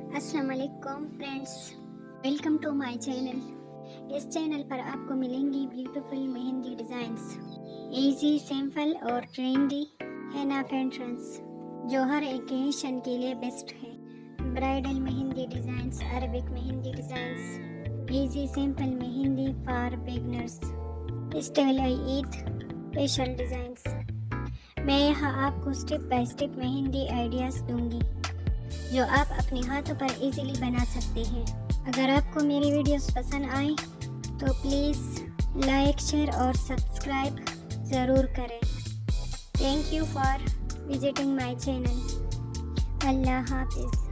अस्सलामुअलैकुम friends, welcome to my channel. इस channel पर आपको मिलेंगी beautiful mehndi designs, easy, simple और ट्रेंडी हेना पैटर्न्स जो हर ओकेजन के लिए बेस्ट है। Bridal mehndi designs, Arabic mehndi designs, easy simple mehndi for beginners, style Eid special designs. मैं यहाँ आपको step by step mehndi ideas दूंगी जो आप अपने हाथों पर इजीली बना सकते हैं। अगर आपको मेरी वीडियोस पसंद आए तो प्लीज़ लाइक, शेयर और सब्सक्राइब ज़रूर करें। Thank you for visiting my channel. Allah हाफिज़।